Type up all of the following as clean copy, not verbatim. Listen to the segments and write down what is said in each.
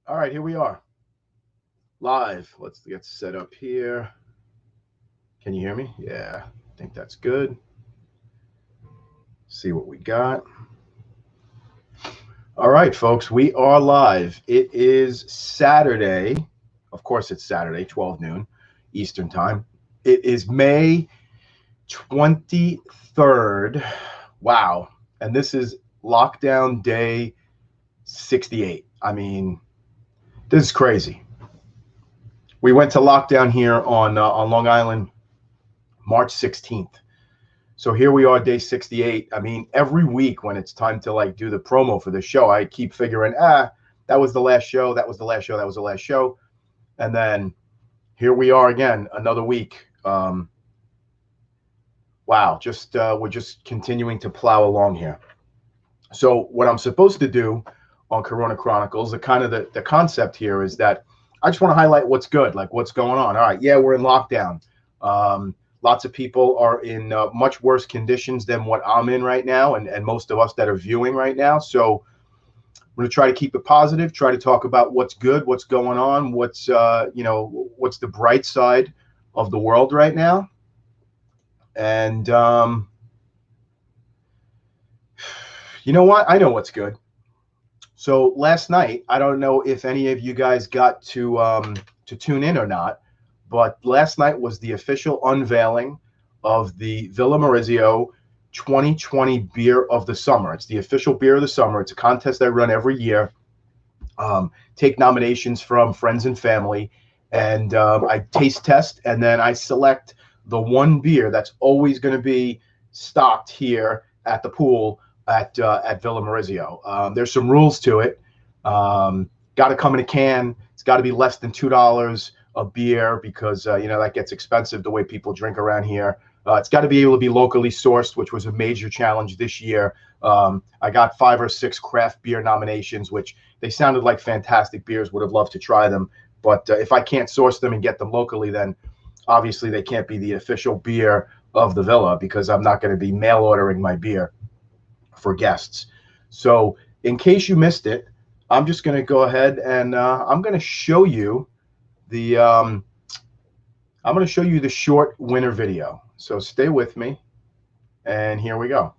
All right, here we are, live. Let's get set up here. Can you hear me? Yeah, I think that's good. See what we got. All right, folks, we are live. It is Saturday. Of course, it's Saturday, 12 noon Eastern Time. It is May 23rd. Wow. And this is lockdown day 68. I mean, this is crazy. We went to lockdown here on Long Island March 16th. So here we are, day 68. I mean, every week when it's time to like do the promo for the show, I keep figuring, that was the last show, that was the last show, that was the last show. And then here we are again, another week. Wow, we're just continuing to plow along here. So what I'm supposed to do on Corona Chronicles, the concept here is that I just want to highlight what's good, like what's going on. All right, yeah, we're in lockdown. Lots of people are in much worse conditions than what I'm in right now, and most of us that are viewing right now. So I'm going to try to keep it positive, try to talk about what's good, what's going on, what's the bright side of the world right now. And you know what? I know what's good. So last night, I don't know if any of you guys got to tune in or not, but last night was the official unveiling of the Villa Morizio 2020 Beer of the Summer. It's the official beer of the summer. It's a contest I run every year. Take nominations from friends and family, and I taste test, and then I select the one beer that's always going to be stocked here at the pool at Villa Morizio. There's some rules to it. Got to come in a can. It's got to be less than $2 a beer because that gets expensive the way people drink around here. It's got to be able to be locally sourced, which was a major challenge this year. I got 5 or 6 craft beer nominations, which they sounded like fantastic beers. Would have loved to try them, but if I can't source them and get them locally, then obviously they can't be the official beer of the Villa because I'm not going to be mail ordering my beer for guests. So in case you missed it, I'm just going to go ahead and I'm going to show you the short winner video. So stay with me, and here we go.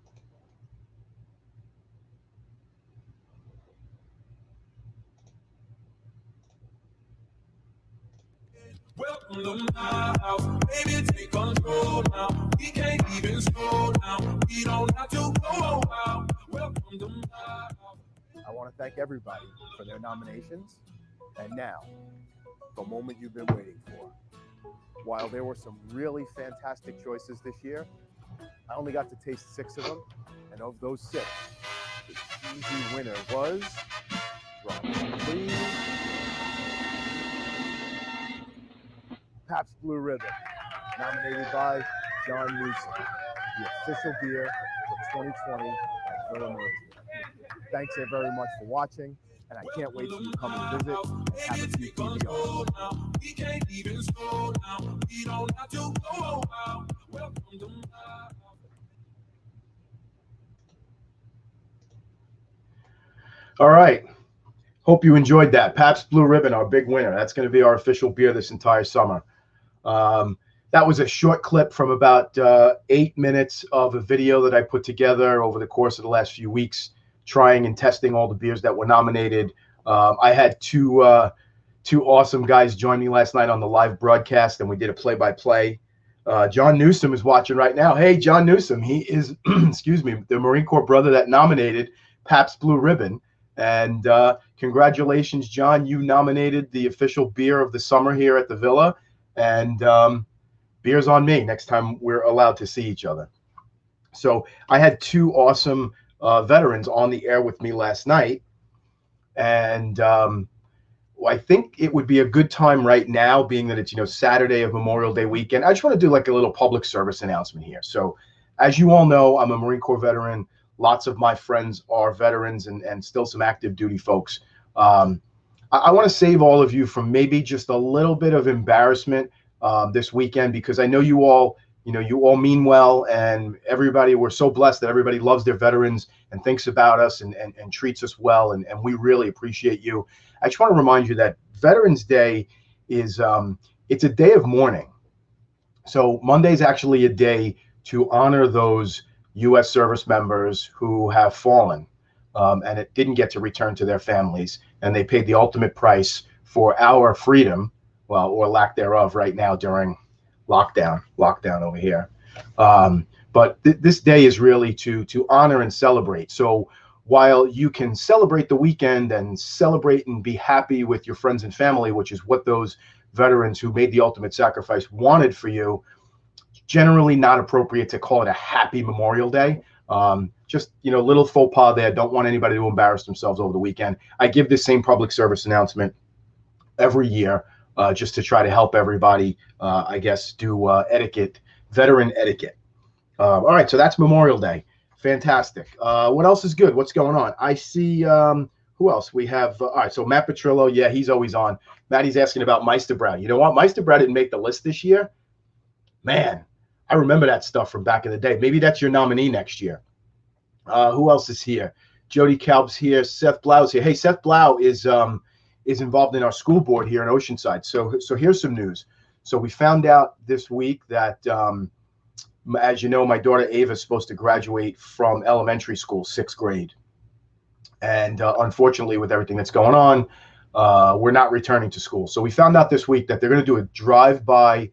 Welcome to my house, baby, take control now. We can't even slow down. We don't have to go out. Welcome to my house. I want to thank everybody for their nominations. And now, the moment you've been waiting for. While there were some really fantastic choices this year, I only got to taste 6 of them. And of those 6, the easy winner was, please, Pabst Blue Ribbon, nominated by John Newsom, the official beer for 2020 at Villa Morizio. Thanks very much for watching, and I can't wait till you come and visit and have a few PBRs. We can't even slow down. We don't have to go out. Welcome to my house. All right. Hope you enjoyed that. Pabst Blue Ribbon, our big winner. That's going to be our official beer this entire summer. That was a short clip from about 8 minutes of a video that I put together over the course of the last few weeks, trying and testing all the beers that were nominated. I had two awesome guys join me last night on the live broadcast, and we did a play-by-play. John Newsom is watching right now. Hey, John Newsom. He is, excuse me, the Marine Corps brother that nominated Pabst Blue Ribbon. And congratulations, John. You nominated the official beer of the summer here at the Villa. And beer's on me next time we're allowed to see each other. So I had 2 awesome veterans on the air with me last night. And I think it would be a good time right now, being that it's, Saturday of Memorial Day weekend. I just want to do like a little public service announcement here. So as you all know, I'm a Marine Corps veteran. Lots of my friends are veterans and still some active duty folks. I want to save all of you from maybe just a little bit of embarrassment this weekend, because I know you all you all mean well, and everybody, we're so blessed that everybody loves their veterans and thinks about us and treats us well. And we really appreciate you. I just want to remind you that Veterans Day is, it's a day of mourning. So Monday is actually a day to honor those U.S. service members who have fallen and it didn't get to return to their families. And they paid the ultimate price for our freedom, well, or lack thereof right now during lockdown over here. But this day is really to honor and celebrate. So while you can celebrate the weekend and celebrate and be happy with your friends and family, which is what those veterans who made the ultimate sacrifice wanted for you, generally not appropriate to call it a happy Memorial Day. Just, little faux pas there. Don't want anybody to embarrass themselves over the weekend. I give this same public service announcement every year just to try to help everybody, I guess, do etiquette, veteran etiquette. All right, so that's Memorial Day. Fantastic. What else is good? What's going on? I see, who else? We have, all right, so Matt Petrillo, yeah, he's always on. Maddie's asking about Meisterbrow. You know what? Meisterbrow didn't make the list this year. Man, I remember that stuff from back in the day. Maybe that's your nominee next year. Who else is here? Jody Kalb's here. Seth Blau's here. Hey, Seth Blau is involved in our school board here in Oceanside. So here's some news. So we found out this week that, as you know, my daughter Ava is supposed to graduate from elementary school, 6th grade. And unfortunately, with everything that's going on, we're not returning to school. So we found out this week that they're going to do a drive-by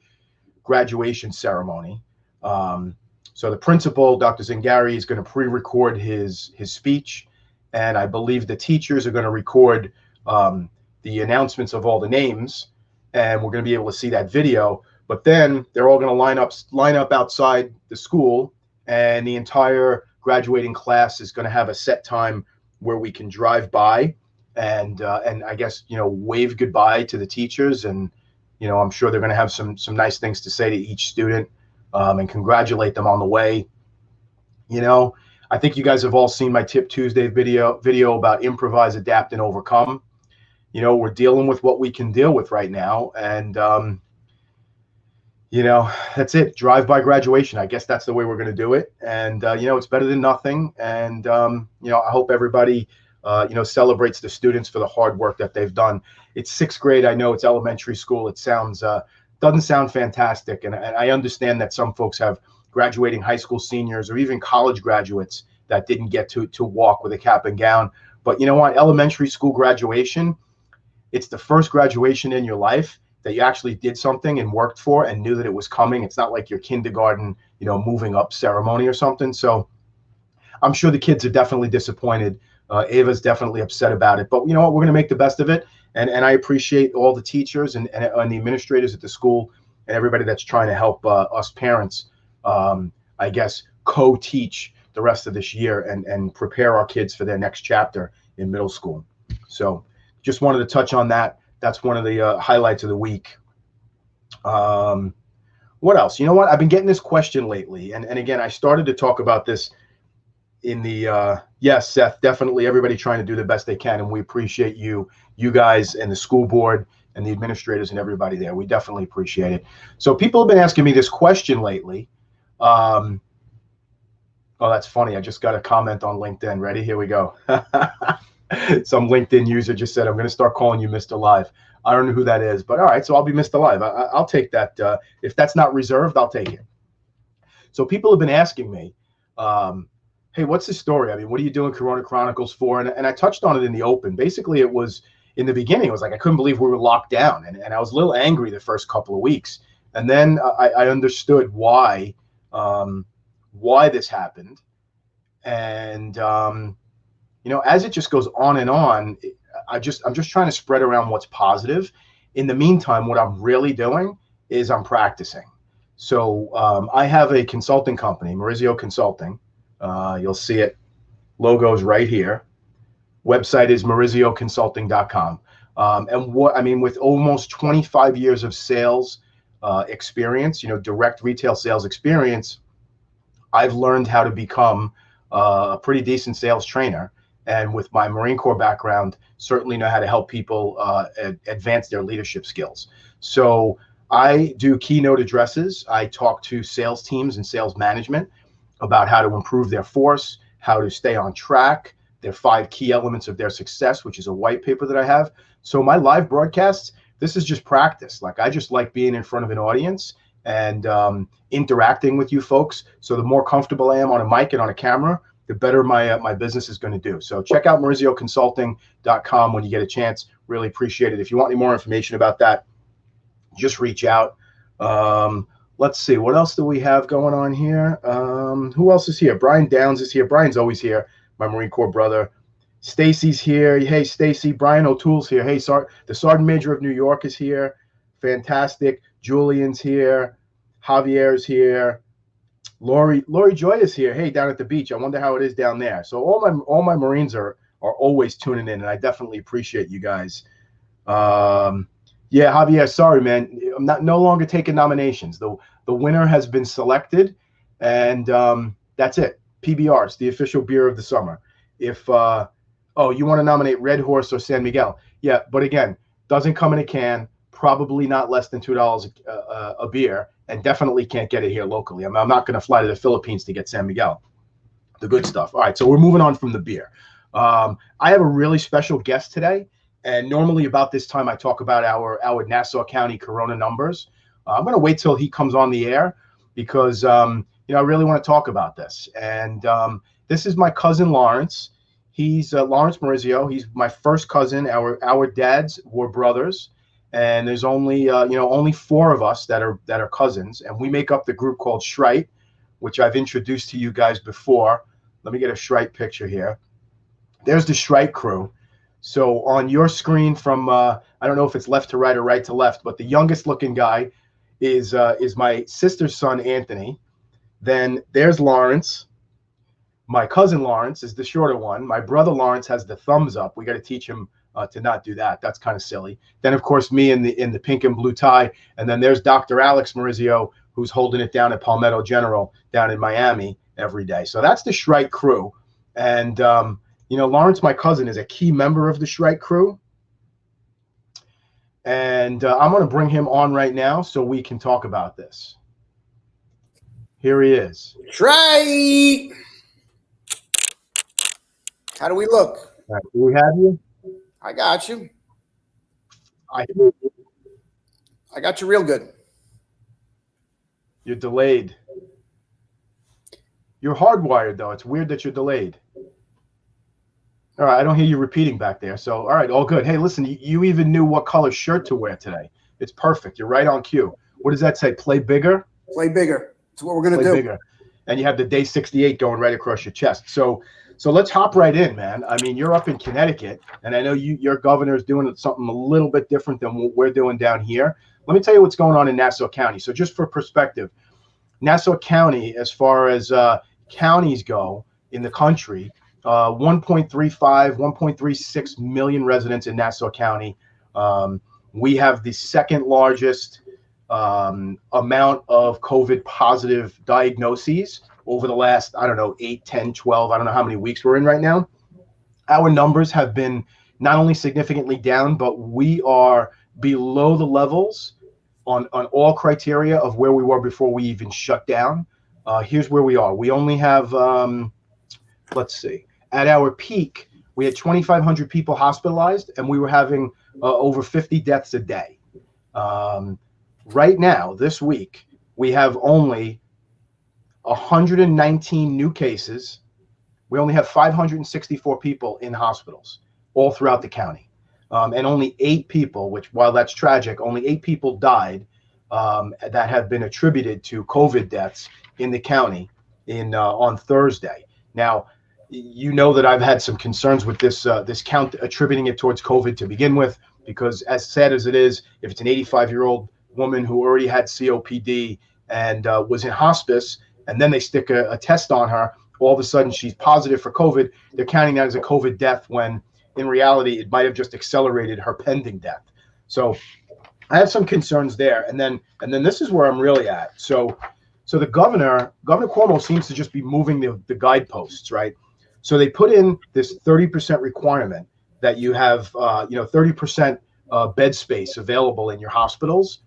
graduation ceremony. So the principal, Dr. Zingari, is going to pre-record his speech, and I believe the teachers are going to record the announcements of all the names, and we're going to be able to see that video. But then they're all going to line up outside the school, and the entire graduating class is going to have a set time where we can drive by and I guess wave goodbye to the teachers, and I'm sure they're going to have some nice things to say to each student and congratulate them on the way. I think you guys have all seen my Tip Tuesday video about improvise, adapt, and overcome. We're dealing with what we can deal with right now, and that's it. Drive-by graduation. I guess that's the way we're going to do it. And, it's better than nothing. And, I hope everybody, celebrates the students for the hard work that they've done. It's 6th grade. I know it's elementary school. It doesn't sound fantastic. And I understand that some folks have graduating high school seniors or even college graduates that didn't get to walk with a cap and gown. But you know what? Elementary school graduation, it's the first graduation in your life that you actually did something and worked for and knew that it was coming. It's not like your kindergarten, moving up ceremony or something. So I'm sure the kids are definitely disappointed. Ava's definitely upset about it. But you know what? We're going to make the best of it. And I appreciate all the teachers and the administrators at the school and everybody that's trying to help us parents, I guess, co-teach the rest of this year and prepare our kids for their next chapter in middle school. So just wanted to touch on that. That's one of the highlights of the week. What else? You know what? I've been getting this question lately. And again, I started to talk about this in the, yes, Seth, definitely everybody trying to do the best they can. And we appreciate you guys and the school board and the administrators and everybody there. We definitely appreciate it. So people have been asking me this question lately. Oh, that's funny. I just got a comment on LinkedIn. Ready? Here we go. Some LinkedIn user just said, I'm going to start calling you Mr. Live. I don't know who that is, but all right. So I'll be Mr. Live. I'll take that. If that's not reserved, I'll take it. So people have been asking me, hey, what's the story? I mean, what are you doing Corona Chronicles for? And I touched on it in the open. Basically, it was in the beginning, it was like I couldn't believe we were locked down. And I was a little angry the first couple of weeks. And then I understood why this happened. And as it just goes on and on, I'm just trying to spread around what's positive. In the meantime, what I'm really doing is I'm practicing. So I have a consulting company, Morizio Consulting. You'll see it. Logo's right here. Website is morizioconsulting.com. And with almost 25 years of sales experience, direct retail sales experience, I've learned how to become a pretty decent sales trainer. And with my Marine Corps background, certainly know how to help people advance their leadership skills. So I do keynote addresses. I talk to sales teams and sales management about how to improve their force, how to stay on track, their 5 key elements of their success, which is a white paper that I have. So my live broadcasts, this is just practice. Like, I just like being in front of an audience and interacting with you folks. So the more comfortable I am on a mic and on a camera, the better my business is going to do. So check out MorizioConsulting.com when you get a chance. Really appreciate it. If you want any more information about that, just reach out. Let's see, what else do we have going on here? Who else is here? Brian Downs is here. Brian's always here, my Marine Corps brother. Stacy's here. Hey, Stacy. Brian O'Toole's here. Hey, the Sergeant Major of New York is here. Fantastic. Julian's here. Javier's here. Lori Joy is here. Hey, down at the beach. I wonder how it is down there. So all my Marines are always tuning in, and I definitely appreciate you guys. Yeah, Javier, sorry, man. I'm no longer taking nominations. The winner has been selected, and that's it. PBRs, the official beer of the summer. If you want to nominate Red Horse or San Miguel, yeah, but again, doesn't come in a can. Probably not less than $2 a beer, and definitely can't get it here locally. I'm not going to fly to the Philippines to get San Miguel, the good stuff. All right, so we're moving on from the beer. I have a really special guest today, and normally about this time I talk about our Nassau County Corona numbers. I'm going to wait till he comes on the air because I really want to talk about this. And this is my cousin Lawrence. He's Lawrence Morizio. He's my first cousin. Our dads were brothers. And there's only 4 of us that are cousins, and we make up the group called SHRIGHT, which I've introduced to you guys before. Let me get a SHRIGHT picture here. There's the SHRIGHT crew. So on your screen from I don't know if it's left to right or right to left, but the youngest looking guy is my sister's son Anthony. Then there's Lawrence. My cousin Lawrence is the shorter one. My brother Lawrence has the thumbs up. We got to teach him to not do that. That's kind of silly. Then of course me in the pink and blue tie, and then there's Dr. Alex Morizio, who's holding it down at Palmetto General down in Miami every day. So that's the SHRIGHT crew, and Lawrence, my cousin, is a key member of the SHRIGHT crew, and I'm going to bring him on right now so we can talk about this. Here he is. SHRIGHT. How do we look? All right, do we have you? I got you. I hear you. I got you real good. You're delayed. You're hardwired, though. It's weird that you're delayed. All right, I don't hear you repeating back there. So, all right, all good. Hey, listen, you even knew what color shirt to wear today. It's perfect. You're right on cue. What does that say? Play bigger? Play bigger. That's what we're going to do. Bigger. And you have the day 68 going right across your chest. So let's hop right in, man. I mean, you're up in Connecticut, and I know your governor's doing something a little bit different than what we're doing down here. Let me tell you what's going on in Nassau County. So just for perspective, Nassau County, as far as counties go in the country, 1.36 million residents in Nassau County. We have the second largest amount of COVID positive diagnoses over the last, 8, 10, 12, I don't know how many weeks we're in right now. Our numbers have been not only significantly down, but we are below the levels on all criteria of where we were before we even shut down. Here's where we are. We only have, let's see, at our peak, we had 2,500 people hospitalized, and we were having over 50 deaths a day. Right now, this week, we have only 119 new cases. We only have 564 people in hospitals all throughout the county. And only 8 people, which while that's tragic, only 8 people died that have been attributed to COVID deaths in the county on Thursday. Now, you know that I've had some concerns with this count attributing it towards COVID to begin with, because as sad as it is, if it's an 85-year-old woman who already had COPD and was in hospice, and then they stick a test on her, all of a sudden she's positive for COVID, they're counting that as a COVID death when in reality it might have just accelerated her pending death. So I have some concerns there. And then this is where I'm really at. So the Governor Cuomo seems to just be moving the guideposts, right? So they put in this 30% requirement that you have 30% bed space available in your hospitals.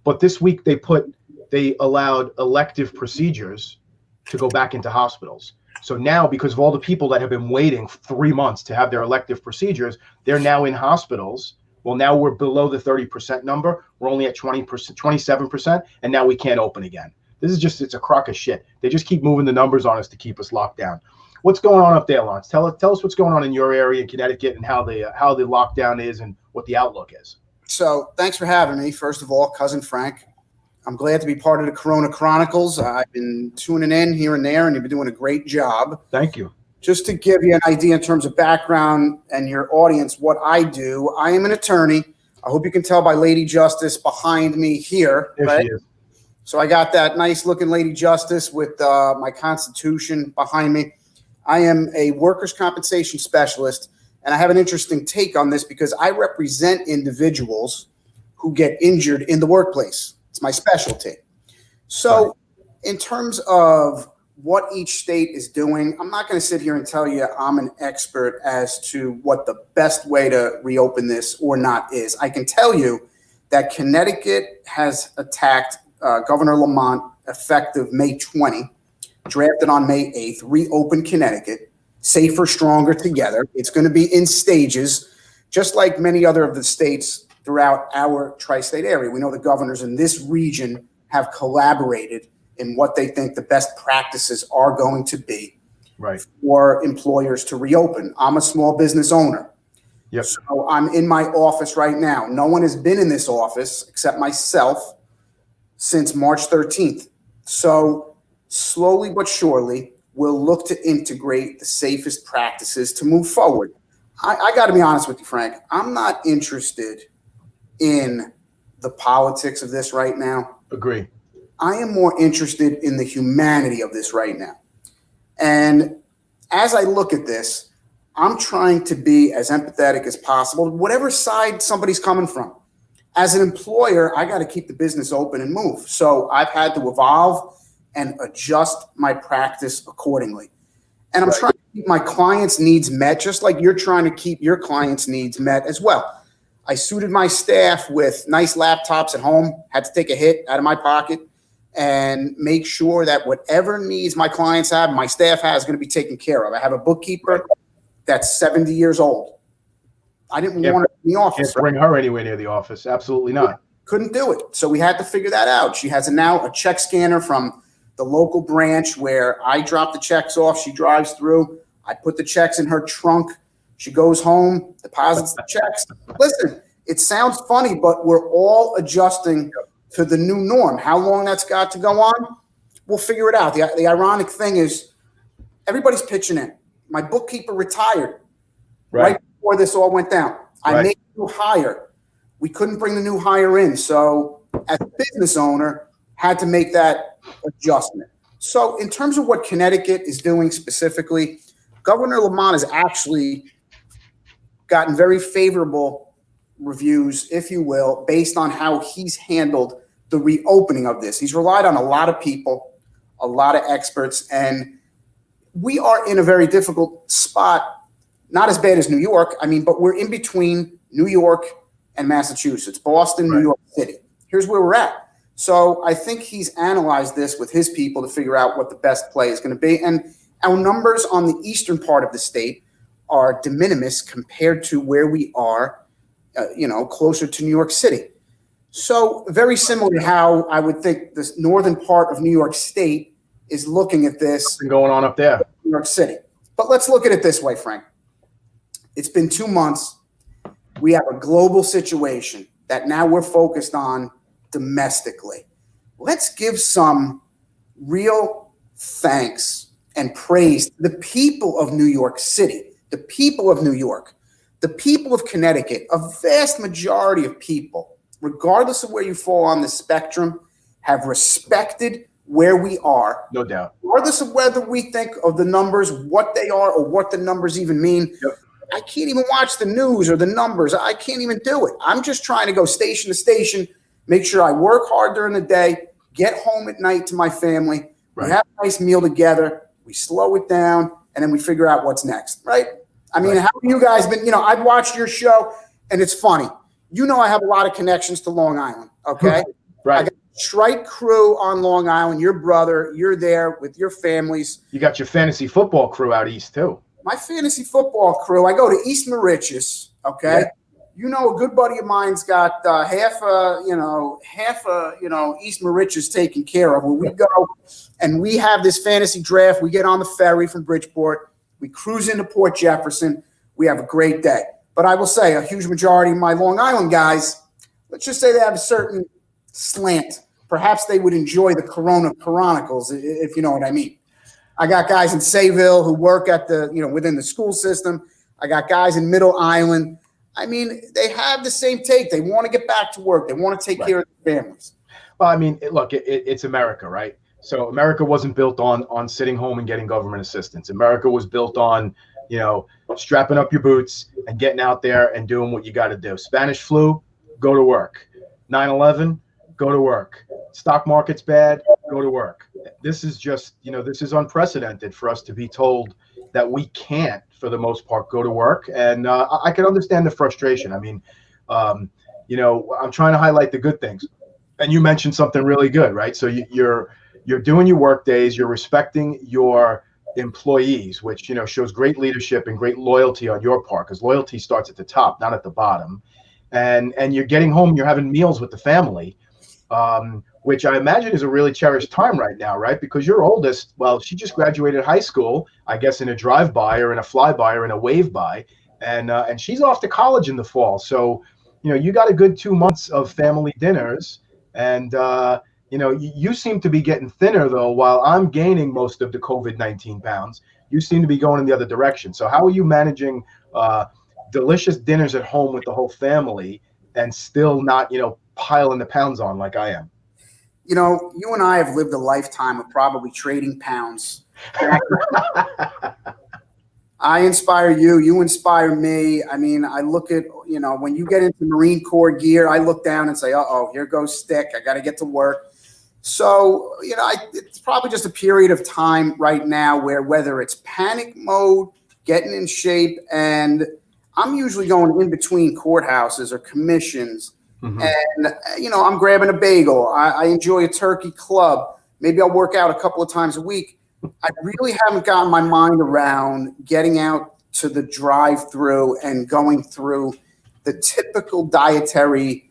But this week they allowed elective procedures to go back into hospitals. So now, because of all the people that have been waiting 3 months to have their elective procedures, they're now in hospitals. Well, now we're below the 30% number. We're only at 20%, 27%, and now we can't open again. This is just, it's a crock of shit. They just keep moving the numbers on us to keep us locked down. What's going on up there, Lawrence? Tell us what's going on in your area in Connecticut and how the lockdown is and what the outlook is. So thanks for having me. First of all, Cousin Frank, I'm glad to be part of the Corona Chronicles. I've been tuning in here and there, and you've been doing a great job. Thank you. Just to give you an idea in terms of background and your audience, what I do, I am an attorney. I hope you can tell by Lady Justice behind me here. There right? she is. So I got that nice looking Lady Justice with my Constitution behind me. I am a workers' compensation specialist, and I have an interesting take on this because I represent individuals who get injured in the workplace. It's my specialty. So in terms of what each state is doing, I'm not going to sit here and tell you I'm an expert as to what the best way to reopen this or not is. I can tell you that Connecticut has attacked Governor Lamont effective May 20, drafted on May 8th, reopened Connecticut, safer, stronger together. It's going to be in stages, just like many other of the states throughout our tri-state area. We know the governors in this region have collaborated in what they think the best practices are going to be for employers to reopen. I'm a small business owner. Yep. So I'm in my office right now. No one has been in this office except myself since March 13th. So slowly but surely, we'll look to integrate the safest practices to move forward. I got to be honest with you, Frank. I'm not interested in the politics of this right now. Agree. I am more interested in the humanity of this right now. And as I look at this, I'm trying to be as empathetic as possible, whatever side somebody's coming from. As an employer, I got to keep the business open and move. So I've had to evolve and adjust my practice accordingly. And I'm trying to keep my clients' needs met, just like you're trying to keep your clients' needs met as well. I suited my staff with nice laptops at home, had to take a hit out of my pocket and make sure that whatever needs my clients have, my staff has, going to be taken care of. I have a bookkeeper that's 70 years old. I didn't want her in the office. Can't bring her anywhere near the office. Absolutely not. Couldn't do it. So we had to figure that out. She has now a check scanner from the local branch where I drop the checks off. She drives through. I put the checks in her trunk. She goes home, deposits the checks. Listen, it sounds funny, but we're all adjusting to the new norm. How long that's got to go on, we'll figure it out. The ironic thing is everybody's pitching in. My bookkeeper retired right before this all went down. I made a new hire. We couldn't bring the new hire in. So as a business owner, had to make that adjustment. So in terms of what Connecticut is doing specifically, Governor Lamont has actually gotten very favorable reviews, if you will, based on how he's handled the reopening of this. He's relied on a lot of people, a lot of experts, and we are in a very difficult spot, not as bad as New York, but we're in between New York and Massachusetts, Boston, New York City. Here's where we're at. So I think he's analyzed this with his people to figure out what the best play is going to be. And our numbers on the eastern part of the state are de minimis compared to where we are, closer to New York City. So very similar to how I would think this northern part of New York State is looking at this. What's been going on up there? New York City. But let's look at it this way, Frank. It's been 2 months. We have a global situation that now we're focused on domestically. Let's give some real thanks and praise to the people of New York City, the people of New York, the people of Connecticut. A vast majority of people, regardless of where you fall on the spectrum, have respected where we are. No doubt. Regardless of whether we think of the numbers, what they are, or what the numbers even mean. Yep. I can't even watch the news or the numbers. I can't even do it. I'm just trying to go station to station, make sure I work hard during the day, get home at night to my family. We have a nice meal together. We slow it down, and then we figure out what's next, right? How have you guys been? I've watched your show, and it's funny. I have a lot of connections to Long Island, okay? SHRIGHT crew on Long Island, your brother, you're there with your families. You got your fantasy football crew out east too. My fantasy football crew, I go to East Mauritius, okay? Yeah. You know, a good buddy of mine's got half East Mauritius taken care of. Where we go and we have this fantasy draft. We get on the ferry from Bridgeport. We cruise into Port Jefferson. We have a great day. But I will say a huge majority of my Long Island guys, let's just say they have a certain slant. Perhaps they would enjoy the Chronicles, if you know what I mean. I got guys in Sayville who work at within the school system. I got guys in Middle Island. I mean, they have the same take. They want to get back to work. They want to take care of their families. Well, I mean, look, it's America, right? So America wasn't built on sitting home and getting government assistance. America was built on, strapping up your boots and getting out there and doing what you got to do. Spanish flu, go to work. 9/11, go to work. Stock market's bad, go to work. This is just, this is unprecedented for us to be told that we can't, for the most part, go to work. And I can understand the frustration. I mean, I'm trying to highlight the good things. And you mentioned something really good, right? So you're doing your work days, you're respecting your employees, which, shows great leadership and great loyalty on your part, because loyalty starts at the top, not at the bottom. And you're getting home, you're having meals with the family, which I imagine is a really cherished time right now, right? Because your oldest, well, she just graduated high school, I guess in a drive-by or in a flyby or in a wave-by, and she's off to college in the fall. So, you got a good 2 months of family dinners, and you seem to be getting thinner though, while I'm gaining most of the COVID-19 pounds. You seem to be going in the other direction. So how are you managing delicious dinners at home with the whole family and still not, piling the pounds on like I am? You and I have lived a lifetime of probably trading pounds. I inspire you. You inspire me. I mean, I look at, when you get into Marine Corps gear, I look down and say, uh-oh, here goes stick. I got to get to work. So, it's probably just a period of time right now where whether it's panic mode, getting in shape, and I'm usually going in between courthouses or commissions. Mm-hmm. And, I'm grabbing a bagel. I enjoy a turkey club. Maybe I'll work out a couple of times a week. I really haven't gotten my mind around getting out to the drive-through and going through the typical dietary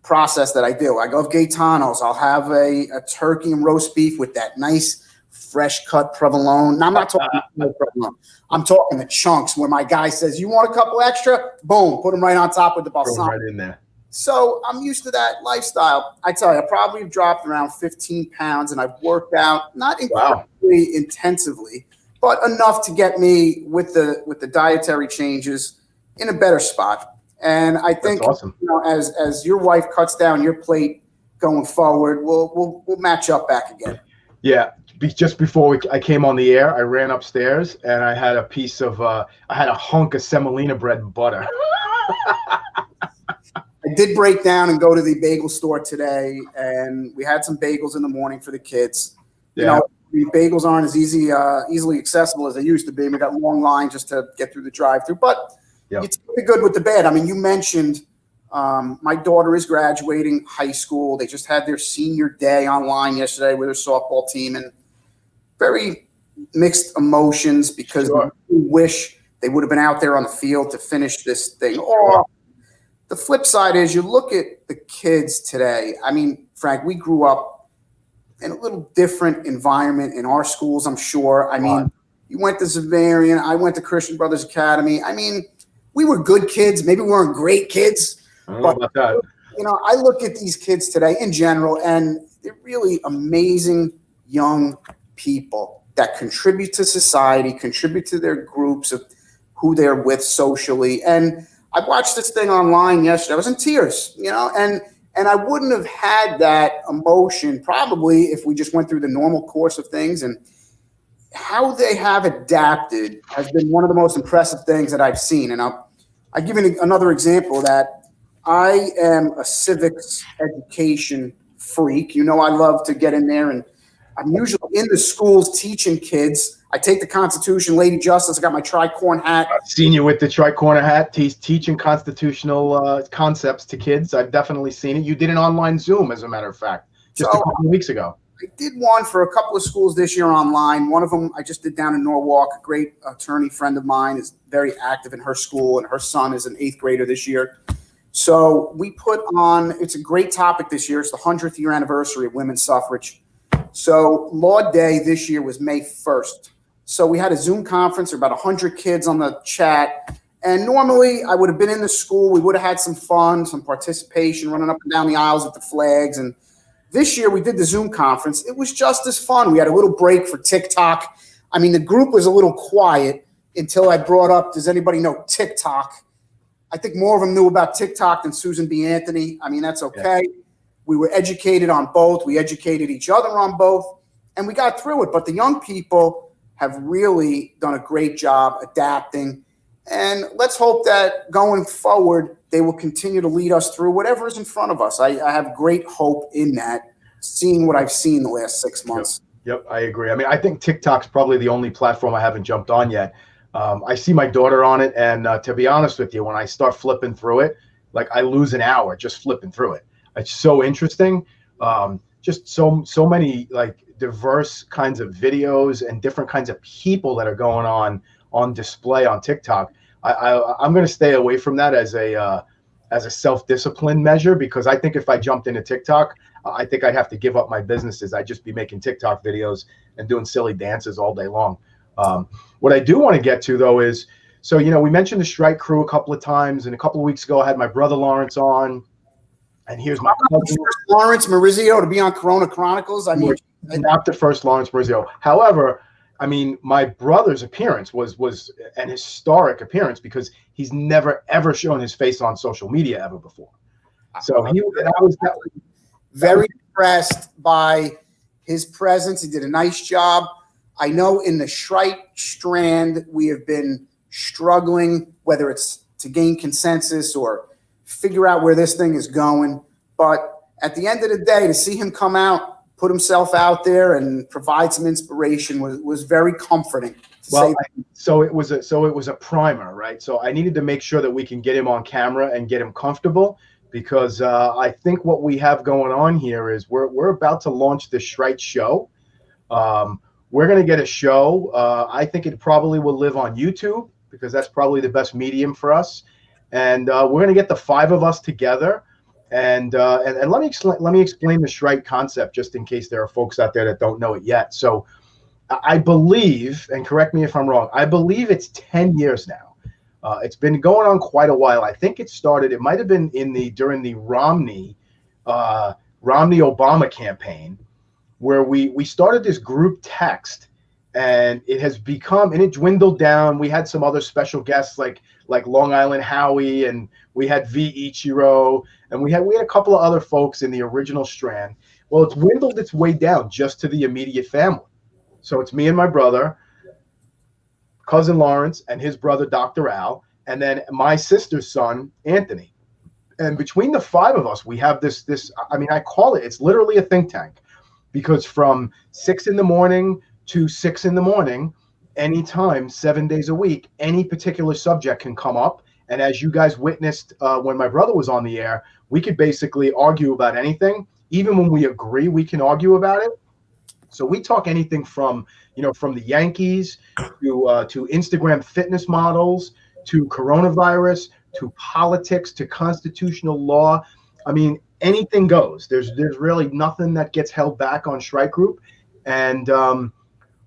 process that I do. I go to Gaetano's. I'll have a turkey and roast beef with that nice fresh cut provolone. Now, I'm not talking provolone. I'm talking the chunks where my guy says, you want a couple extra? Boom, put them right on top with the balsamic. Right in there. So I'm used to that lifestyle. I tell you, I probably have dropped around 15 pounds, and I've worked out not incredibly intensively, but enough to get me with the dietary changes in a better spot. And I think awesome. As your wife cuts down your plate going forward, we'll match up back again. Yeah, just before I came on the air, I ran upstairs and I had a piece of I had a hunk of semolina bread and butter. I did break down and go to the bagel store today, and we had some bagels in the morning for the kids. Yeah. The bagels aren't as easily accessible as they used to be. We got a long line just to get through the drive-through, but it's pretty good with the bad. I mean, you mentioned my daughter is graduating high school. They just had their senior day online yesterday with their softball team, and very mixed emotions because we wish they would have been out there on the field to finish this thing off. The flip side is you look at the kids today. I mean, Frank, we grew up in a little different environment in our schools, I'm sure. I mean, you went to Zavarian. I went to Christian Brothers Academy. I mean, we were good kids. Maybe we weren't great kids. I don't know about that. I look at these kids today in general, and they're really amazing young people that contribute to society, contribute to their groups of who they're with socially. And I watched this thing online yesterday. I was in tears, and I wouldn't have had that emotion probably if we just went through the normal course of things. And how they have adapted has been one of the most impressive things that I've seen. And I'll give you another example of that. I am a civics education freak. I love to get in there, and I'm usually in the schools teaching kids. I take the Constitution, Lady Justice. I got my tricorn hat. I've seen you with the tricorn hat, teaching constitutional concepts to kids. I've definitely seen it. You did an online Zoom, as a matter of fact, just a couple of weeks ago. I did one for a couple of schools this year online. One of them I just did down in Norwalk. A great attorney friend of mine is very active in her school, and her son is an 8th grader this year. So we put on, it's a great topic this year. It's the 100th year anniversary of women's suffrage. So Law Day this year was May 1st. So we had a Zoom conference, about 100 kids on the chat. And normally I would have been in the school. We would have had some fun, some participation, running up and down the aisles with the flags. And this year we did the Zoom conference. It was just as fun. We had a little break for TikTok. I mean, the group was a little quiet until I brought up, does anybody know TikTok? I think more of them knew about TikTok than Susan B. Anthony. I mean, that's okay. Yeah. We were educated on both. We educated each other on both, and we got through it. But the young people have really done a great job adapting. And let's hope that going forward, they will continue to lead us through whatever is in front of us. I have great hope in that, seeing what I've seen the last 6 months. Yep, I agree. I mean, I think TikTok's probably the only platform I haven't jumped on yet. I see my daughter on it, and to be honest with you, when I start flipping through it, like I lose an hour just flipping through it. It's so interesting. Just so many like diverse kinds of videos and different kinds of people that are going on display on TikTok. I'm going to stay away from that as a self-discipline measure, because I think if I jumped into TikTok, I think I'd have to give up my businesses. I'd just be making TikTok videos and doing silly dances all day long. What I do want to get to, though, is, so, you know, we mentioned the Strike crew a couple of times, and a couple of weeks ago I had my brother Lawrence on, and here's my cousin Lawrence Morizio to be on Corona Chronicles. I mean, not the first Lawrence Morizio. However, I mean, my brother's appearance was an historic appearance, because he's never ever shown his face on social media ever before. So I was very impressed by his presence. He did a nice job. I know in the SHRIGHT strand we have been struggling, whether it's to gain consensus or figure out where this thing is going. But at the end of the day, to see him come out, put himself out there, and provide some inspiration was very comforting. Well, so it was a primer, right? So I needed to make sure that we can get him on camera and get him comfortable, because I think what we have going on here is we're about to launch the SHRIGHT show. We're going to get a show. I think it probably will live on YouTube, because that's probably the best medium for us. And we're going to get the 5 of us together. And let me explain the SHRIGHT concept, just in case there are folks out there that don't know it yet. So I believe, and correct me if I'm wrong, I believe it's 10 years now. It's been going on quite a while. I think it started, it might have been during the Romney Obama campaign, where we started this group text, and it has become, and it dwindled down. We had some other special guests like Long Island Howie, and we had V Ichiro, and we had a couple of other folks in the original strand. Well, it's dwindled its way down just to the immediate family. So it's me and my brother, cousin Lawrence, and his brother Dr. Al, and then my sister's son Anthony. And between the 5 of us, we have this. I mean, I call it. It's literally a think tank, because from 6 in the morning to 6 in the morning, anytime, 7 days a week, any particular subject can come up. And as you guys witnessed when my brother was on the air, we could basically argue about anything. Even when we agree, we can argue about it. So we talk anything from the Yankees to Instagram fitness models, to coronavirus, to politics, to constitutional law. I mean, anything goes. There's really nothing that gets held back on SHRIGHT Group. And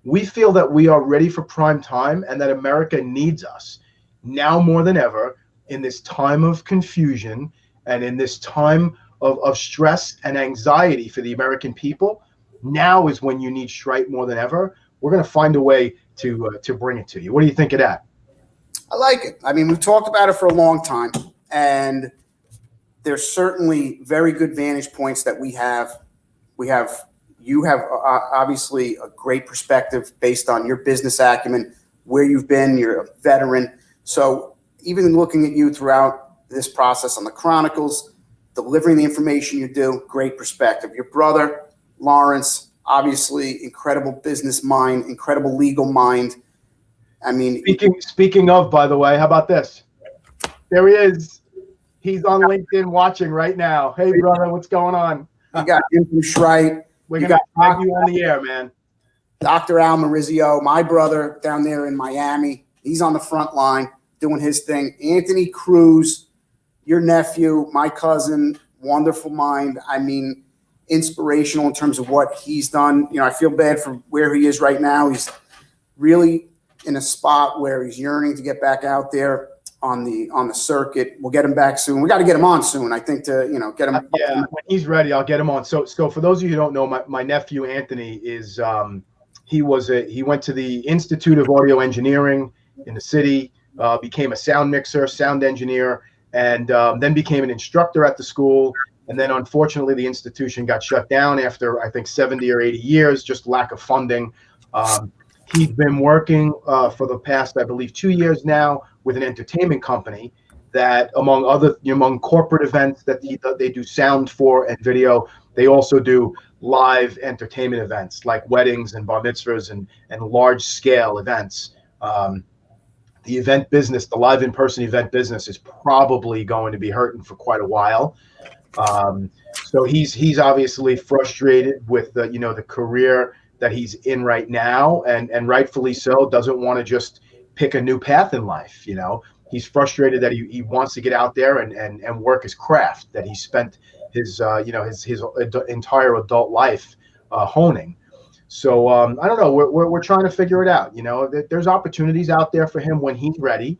we feel that we are ready for prime time, and that America needs us now more than ever, in this time of confusion and in this time of stress and anxiety for the American people. Now is when you need SHRIGHT more than ever. We're going to find a way to bring it to you. What do you think of that? I like it. I mean, we've talked about it for a long time, and there's certainly very good vantage points that we have. You have obviously a great perspective based on your business acumen, where you've been. You're a veteran. So even looking at you throughout this process on the Chronicles, delivering the information you do, great perspective. Your brother, Lawrence, obviously incredible business mind, incredible legal mind. I mean, speaking of, by the way, how about this? There he is. He's on LinkedIn watching right now. Hey, brother, what's going on? You got him from SHRIGHT. We're You going to got have you on the air, man. Dr. Al Morizio, my brother down there in Miami. He's on the front line doing his thing. Anthony Cruz, your nephew, my cousin, wonderful mind. I mean, inspirational in terms of what he's done. You know, I feel bad for where he is right now. He's really in a spot where he's yearning to get back out there on the circuit. We'll get him back soon. We got to get him on soon, I think, to, you know, get him. Yeah, when he's ready, I'll get him on. So for those of you who don't know, my nephew Anthony is he went to the Institute of Audio Engineering in the city, became a sound mixer, sound engineer, and then became an instructor at the school. And then unfortunately, the institution got shut down after, I think, 70 or 80 years, just lack of funding. He's been working for the past, I believe, 2 years now with an entertainment company that, among corporate events that they do sound for and video, they also do live entertainment events like weddings and bar mitzvahs and large scale events. The event business, the live in-person event business, is probably going to be hurting for quite a while. So he's obviously frustrated with the career that he's in right now, and rightfully so. Doesn't want to just pick a new path in life. You know, he's frustrated that he wants to get out there and work his craft that he spent his entire adult life honing. So I don't know. We're trying to figure it out. You know, there's opportunities out there for him when he's ready,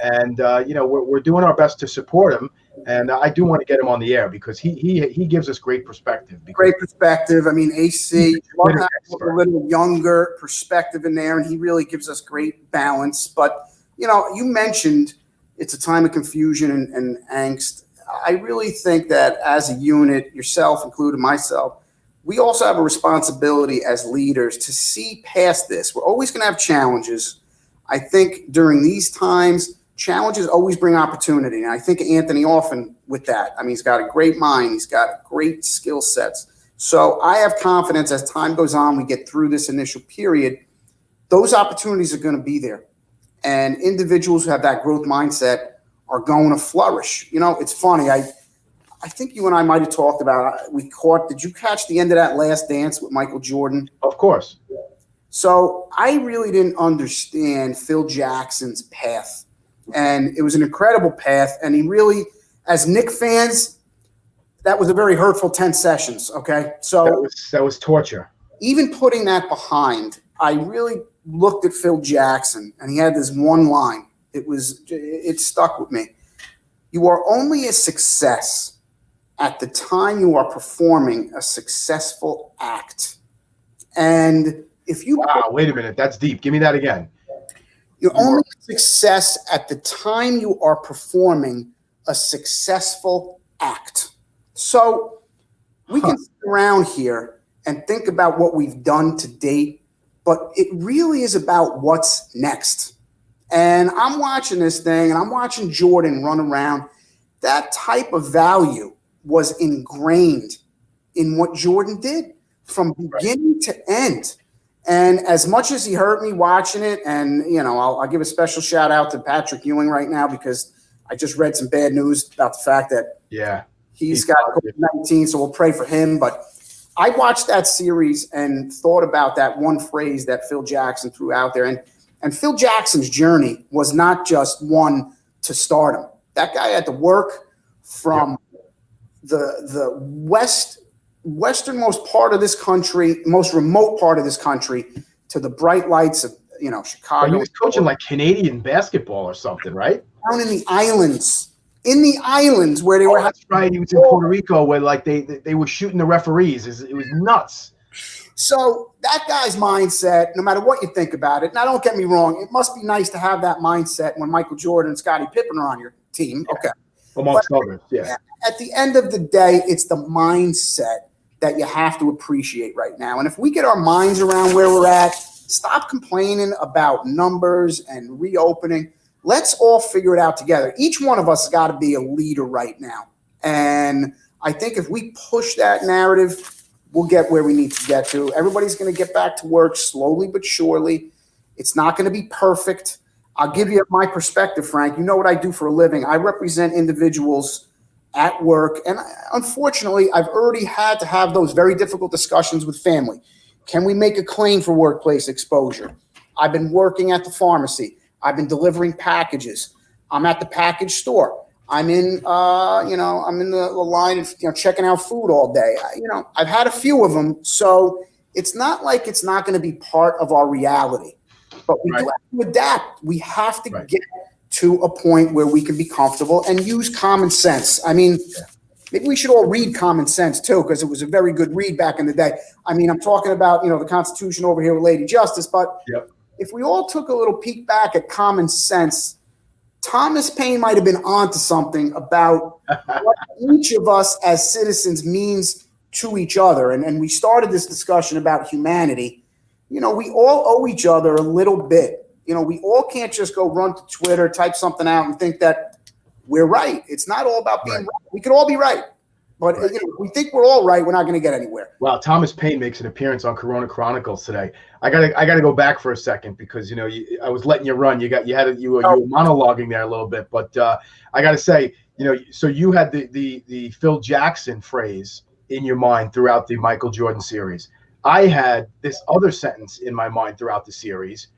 and we're doing our best to support him. And I do want to get him on the air because he gives us great perspective. Great perspective. I mean, AC, a little younger perspective in there, and he really gives us great balance. But, you know, you mentioned it's a time of confusion and angst. I really think that as a unit, yourself included, myself, we also have a responsibility as leaders to see past this. We're always going to have challenges. I think during these times, challenges always bring opportunity. And I think Anthony often with that. I mean, he's got a great mind. He's got great skill sets. So I have confidence as time goes on, we get through this initial period, those opportunities are going to be there. And individuals who have that growth mindset are going to flourish. You know, it's funny. I think you and I might have talked about it. Did you catch the end of that Last Dance with Michael Jordan? Of course. So I really didn't understand Phil Jackson's path. And it was an incredible path. And he really, as Knicks fans, that was a very hurtful 10 sessions. Okay. So that was torture. Even putting that behind, I really looked at Phil Jackson and he had this one line. It stuck with me. You are only a success at the time you are performing a successful act. And if you wait a minute, that's deep. Give me that again. You're only a success at the time you are performing a successful act. So we can sit around here and think about what we've done to date, but it really is about what's next. And I'm watching this thing and I'm watching Jordan run around. That type of value was ingrained in what Jordan did from beginning to end. And as much as he hurt me watching it, and, you know, I'll give a special shout out to Patrick Ewing right now because I just read some bad news about the fact that he's got COVID-19, so we'll pray for him. But I watched that series and thought about that one phrase that Phil Jackson threw out there. And Phil Jackson's journey was not just one to stardom. That guy had to work from the westernmost part of this country, most remote part of this country, to the bright lights of, you know, Chicago. He was coaching like Canadian basketball or something, right? Down in the islands. Where they were. That's right. He was in Puerto Rico where like they were shooting the referees. It was nuts. So that guy's mindset, no matter what you think about it, now don't get me wrong, it must be nice to have that mindset when Michael Jordan and Scottie Pippen are on your team. Okay. Amongst others, yeah. At the end of the day, it's the mindset that you have to appreciate right now. And if we get our minds around where we're at, stop complaining about numbers and reopening. Let's all figure it out together. Each one of us has got to be a leader right now. And I think if we push that narrative, we'll get where we need to get to. Everybody's going to get back to work slowly but surely. It's not going to be perfect. I'll give you my perspective, Frank. You know what I do for a living. I represent individuals at work. And unfortunately, I've already had to have those very difficult discussions with family. Can we make a claim for workplace exposure? I've been working at the pharmacy. I've been delivering packages. I'm at the package store. I'm in, I'm in the line of, checking out food all day. I've had a few of them. So it's not like it's not going to be part of our reality, but we do have to adapt. We have to get to a point where we can be comfortable and use common sense. I mean, maybe we should all read Common Sense too, because it was a very good read back in the day. I mean, I'm talking about, the Constitution over here with Lady Justice, but if we all took a little peek back at Common Sense, Thomas Paine might have been onto something about what each of us as citizens means to each other. And we started this discussion about humanity. We all owe each other a little bit. We all can't just go run to Twitter, type something out and think that we're right. It's not all about being right. We could all be right. But if we think we're all right, we're not going to get anywhere. Wow, Thomas Paine makes an appearance on Corona Chronicles today. I gotta go back for a second because I was letting you run. You were monologuing there a little bit, but I gotta say, so you had the Phil Jackson phrase in your mind throughout the Michael Jordan series. I had this other sentence in my mind throughout the series: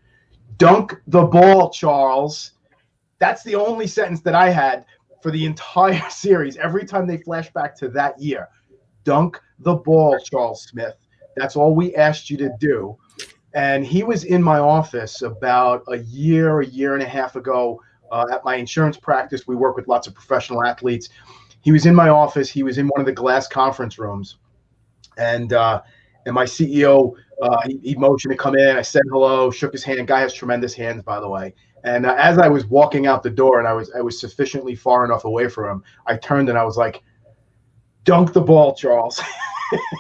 "Dunk the ball, Charles." That's the only sentence that I had for the entire series. Every time they flash back to that year, dunk the ball, Charles Smith. That's all we asked you to do. And he was in my office about a year and a half ago at my insurance practice. We work with lots of professional athletes. He was in my office. He was in one of the glass conference rooms. And my CEO, he motioned to come in. I said hello, shook his hand. Guy has tremendous hands, by the way. And as I was walking out the door and I was sufficiently far enough away from him, I turned and I was like, "Dunk the ball, Charles."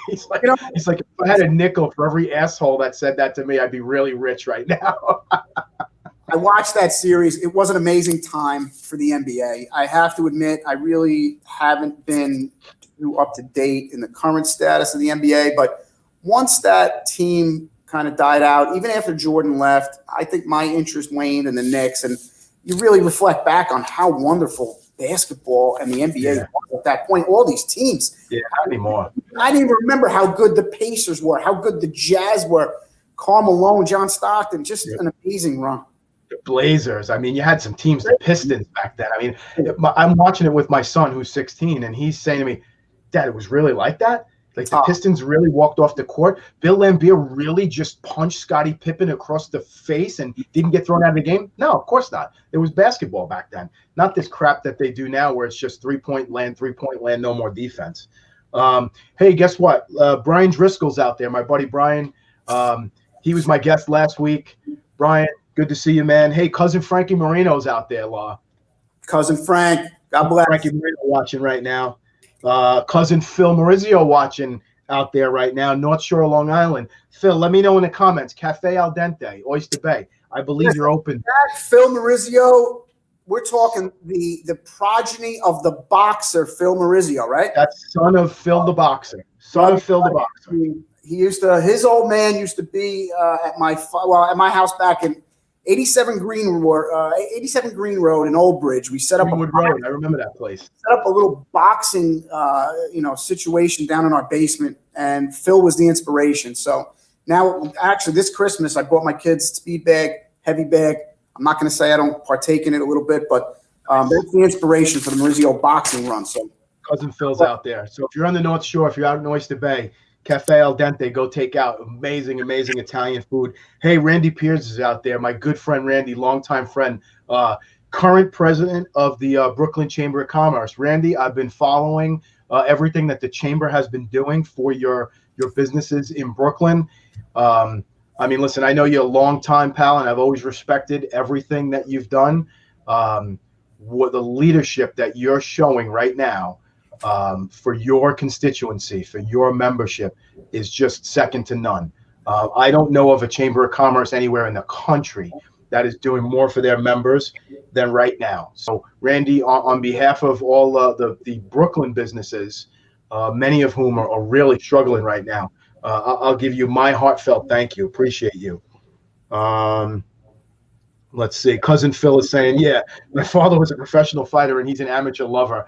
He's like, if I had a nickel for every asshole that said that to me, I'd be really rich right now. I watched that series. It was an amazing time for the NBA. I have to admit, I really haven't been up to date in the current status of the NBA, but once that team kind of died out, even after Jordan left, I think my interest waned in the Knicks. And you really reflect back on how wonderful basketball and the NBA was at that point. All these teams. Yeah, not anymore. I didn't even remember how good the Pacers were, how good the Jazz were. Karl Malone, John Stockton, just an amazing run. The Blazers. I mean, you had some teams, the Pistons back then. I mean, I'm watching it with my son who's 16, and he's saying to me, "Dad, it was really like that? Like the Pistons really walked off the court? Bill Laimbeer really just punched Scottie Pippen across the face and didn't get thrown out of the game?" No, of course not. It was basketball back then. Not this crap that they do now where it's just three-point land, no more defense. Hey, guess what? Brian Driscoll's out there, my buddy Brian. He was my guest last week. Brian, good to see you, man. Hey, cousin Frankie Marino's out there, Law. Cousin Frank, God bless. Frankie Marino watching right now. Cousin Phil Morizio watching out there right now, North Shore, Long Island. Phil, let me know in the comments. Cafe Al Dente, Oyster Bay. I believe you're open. Phil Morizio, we're talking the progeny of the boxer Phil Morizio, right? That's son of Phil the boxer. Son of Phil the boxer. His old man used to be at my house back in 87 Green Road in Old Bridge. We set up Greenwood Road. I remember that place. Set up a little boxing, situation down in our basement, and Phil was the inspiration. So now, actually, this Christmas, I bought my kids speed bag, heavy bag. I'm not going to say I don't partake in it a little bit, but that's the inspiration for the Morizio boxing run. So cousin Phil's out there. So if you're on the North Shore, if you're out in Oyster Bay, Cafe Al Dente, go take out amazing Italian food. Hey, Randy Piers is out there. My good friend Randy, longtime friend, current president of the Brooklyn Chamber of Commerce. Randy, I've been following everything that the chamber has been doing for your businesses in Brooklyn. I mean, listen, I know you're a longtime pal, and I've always respected everything that you've done. What the leadership that you're showing right now for your constituency, for your membership, is just second to none. I don't know of a Chamber of Commerce anywhere in the country that is doing more for their members than right now. So, Randy, on behalf of all the Brooklyn businesses, many of whom are really struggling right now, I'll give you my heartfelt thank you. Appreciate you. Let's see. Cousin Phil is saying, yeah, my father was a professional fighter and he's an amateur lover.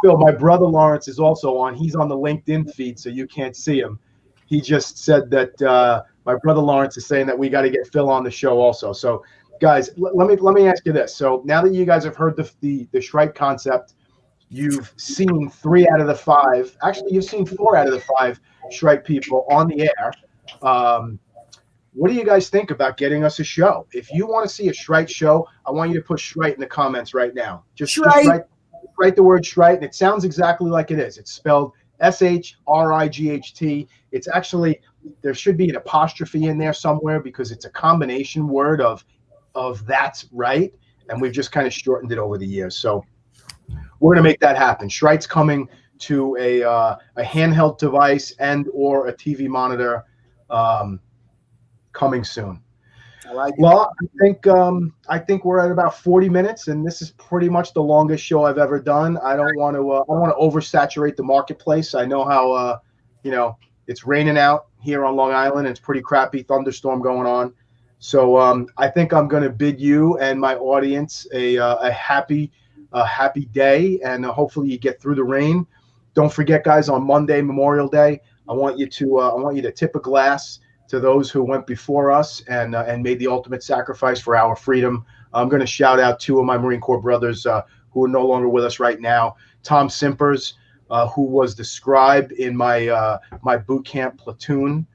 Phil, my brother Lawrence is also on. He's on the LinkedIn feed, so you can't see him. He just said that my brother Lawrence is saying that we got to get Phil on the show also. So, guys, let me ask you this. So now that you guys have heard the SHRIGHT concept, you've seen 3 out of the 5. Actually, you've seen 4 out of the 5 SHRIGHT people on the air. What do you guys think about getting us a show? If you want to see a SHRIGHT show, I want you to put SHRIGHT in the comments right now. Just write the word SHRIGHT, and it sounds exactly like it is. It's spelled SHRIGHT. It's actually, there should be an apostrophe in there somewhere because it's a combination word of that's right, and we've just kind of shortened it over the years. So we're going to make that happen. SHRIGHT's coming to a handheld device and or a TV monitor coming soon. I like it. Well, I think we're at about 40 minutes, and this is pretty much the longest show I've ever done. I don't want to oversaturate the marketplace. I know how it's raining out here on Long Island. And it's pretty crappy thunderstorm going on. So I think I'm going to bid you and my audience a happy day, and hopefully you get through the rain. Don't forget, guys, on Monday, Memorial Day, I want you to tip a glass to those who went before us and made the ultimate sacrifice for our freedom. I'm going to shout out 2 of my Marine Corps brothers who are no longer with us right now. Tom Simpers, who was the scribe in my boot camp platoon.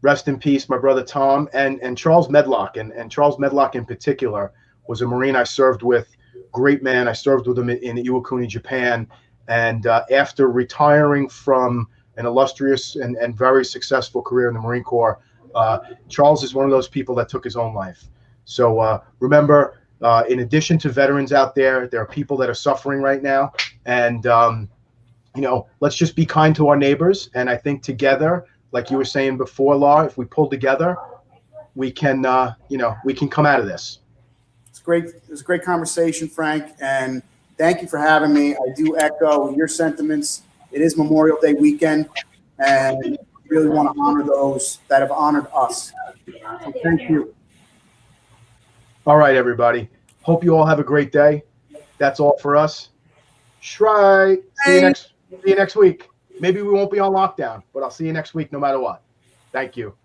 Rest in peace, my brother Tom, and Charles Medlock. And Charles Medlock in particular was a Marine I served with. Great man. I served with him in Iwakuni, Japan. And after retiring from an illustrious and very successful career in the Marine Corps, Charles is one of those people that took his own life. So remember, in addition to veterans out there, there are people that are suffering right now. And, let's just be kind to our neighbors. And I think together, like you were saying before, Law, if we pull together, we can come out of this. It's great. It was a great conversation, Frank. And thank you for having me. I do echo your sentiments. It is Memorial Day weekend, and really want to honor those that have honored us. So thank you. All right, everybody. Hope you all have a great day. That's all for us. SHRIGHT. See you next week. Maybe we won't be on lockdown, but I'll see you next week no matter what. Thank you.